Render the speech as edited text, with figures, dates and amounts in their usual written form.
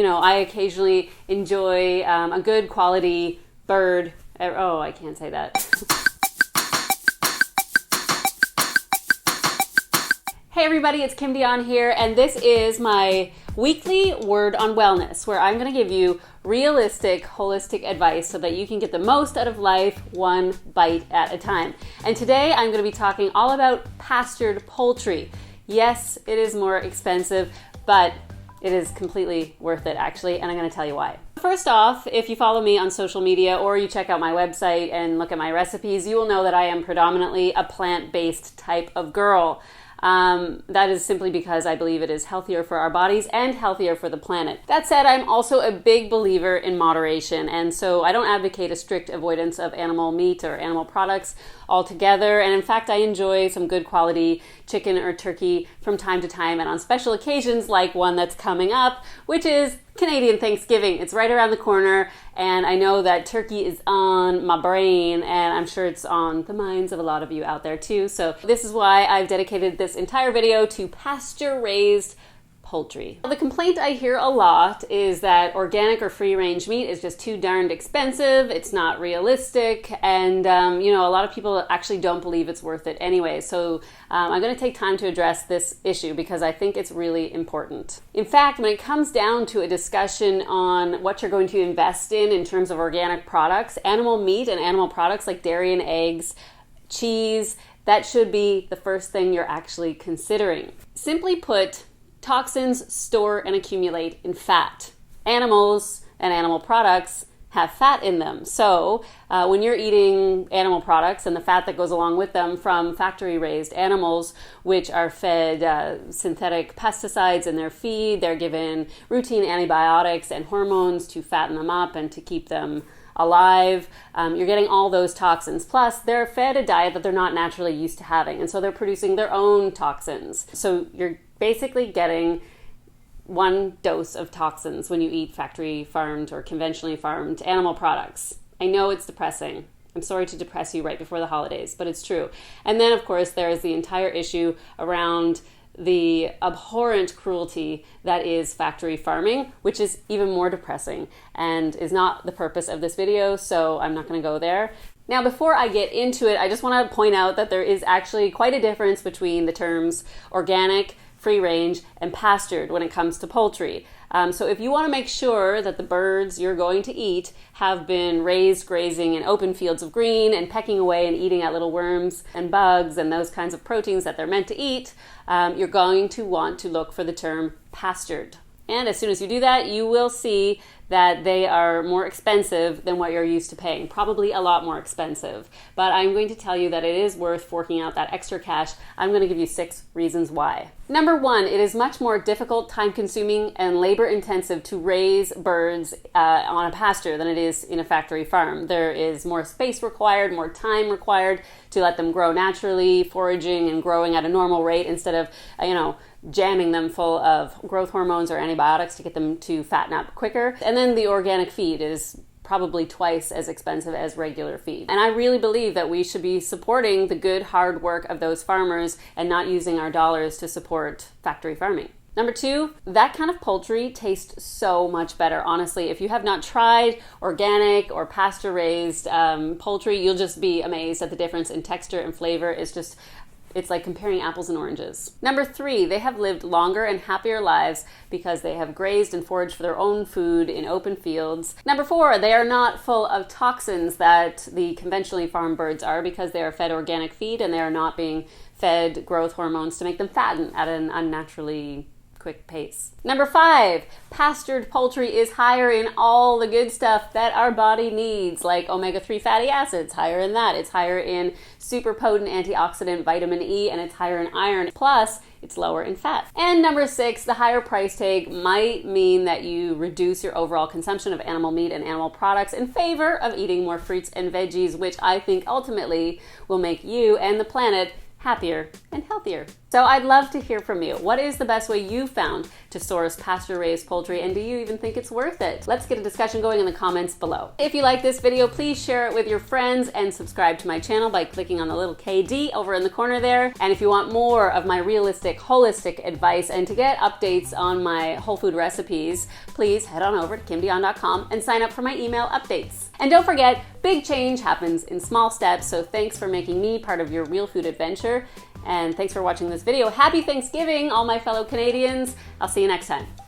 I occasionally enjoy a good quality bird. Oh, I can't say that. Hey everybody, it's Kim Dion here, and this is my weekly word on wellness, where I'm going to give you realistic, holistic advice so that you can get the most out of life one bite at a time. And today I'm going to be talking all about pastured poultry. Yes, it is more expensive, but it is completely worth it actually, and I'm going to tell you why. First off, if you follow me on social media or you check out my website and look at my recipes, you will know that I am predominantly a plant-based type of girl. That is simply because I believe it is healthier for our bodies and healthier for the planet. That said, I'm also a big believer in moderation, and so I don't advocate a strict avoidance of animal meat or animal products altogether. And in fact, I enjoy some good quality chicken or turkey from time to time and on special occasions like one that's coming up, which is Canadian Thanksgiving. It's right around the corner, and I know that turkey is on my brain, and I'm sure it's on the minds of a lot of you out there too. So this is why I've dedicated this entire video to pasture-raised poultry. The complaint I hear a lot is that organic or free-range meat is just too darned expensive, it's not realistic, and a lot of people actually don't believe it's worth it anyway. So I'm going to take time to address this issue because I think it's really important. In fact, when it comes down to a discussion on what you're going to invest in terms of organic products, animal meat and animal products like dairy and eggs, cheese, that should be the first thing you're actually considering. Simply put, toxins store and accumulate in fat. Animals and animal products have fat in them. So when you're eating animal products and the fat that goes along with them from factory-raised animals, which are fed synthetic pesticides in their feed, they're given routine antibiotics and hormones to fatten them up and to keep them alive. You're getting all those toxins. Plus, they're fed a diet that they're not naturally used to having, and so they're producing their own toxins. So you're basically getting one dose of toxins when you eat factory farmed or conventionally farmed animal products. I know it's depressing. I'm sorry to depress you right before the holidays, but it's true. And then, of course, there is the entire issue around the abhorrent cruelty that is factory farming, which is even more depressing and is not the purpose of this video, so I'm not going to go there. Now, before I get into it, I just want to point out that there is actually quite a difference between the terms organic, free range, and pastured when it comes to poultry. So if you want to make sure that the birds you're going to eat have been raised grazing in open fields of green and pecking away and eating at little worms and bugs and those kinds of proteins that they're meant to eat, you're going to want to look for the term pastured. And as soon as you do that, you will see that they are more expensive than what you're used to paying, probably a lot more expensive. But I'm going to tell you that it is worth forking out that extra cash. I'm going to give you 6 reasons why. Number 1, it is much more difficult, time-consuming, and labor-intensive to raise birds on a pasture than it is in a factory farm. There is more space required, more time required to let them grow naturally, foraging and growing at a normal rate instead of, jamming them full of growth hormones or antibiotics to get them to fatten up quicker. And then the organic feed is probably twice as expensive as regular feed. And I really believe that we should be supporting the good hard work of those farmers and not using our dollars to support factory farming. Number 2, that kind of poultry tastes so much better. Honestly, if you have not tried organic or pasture-raised poultry, you'll just be amazed at the difference in texture and flavor. It's like comparing apples and oranges. Number 3, they have lived longer and happier lives because they have grazed and foraged for their own food in open fields. Number 4, they are not full of toxins that the conventionally farmed birds are because they are fed organic feed and they are not being fed growth hormones to make them fatten at an unnaturally quick pace. Number 5, pastured poultry is higher in all the good stuff that our body needs, like omega-3 fatty acids, higher in that. It's higher in super potent antioxidant vitamin E, and it's higher in iron. Plus, it's lower in fat. And number 6, the higher price tag might mean that you reduce your overall consumption of animal meat and animal products in favor of eating more fruits and veggies, which I think ultimately will make you and the planet happier and healthier. So I'd love to hear from you. What is the best way you found to source pasture-raised poultry, and do you even think it's worth it? Let's get a discussion going in the comments below. If you like this video, please share it with your friends and subscribe to my channel by clicking on the little KD over in the corner there. And if you want more of my realistic, holistic advice and to get updates on my whole food recipes, please head on over to kimdion.com and sign up for my email updates. And don't forget, big change happens in small steps, so thanks for making me part of your real food adventure. And thanks for watching this video. Happy Thanksgiving, all my fellow Canadians. I'll see you next time.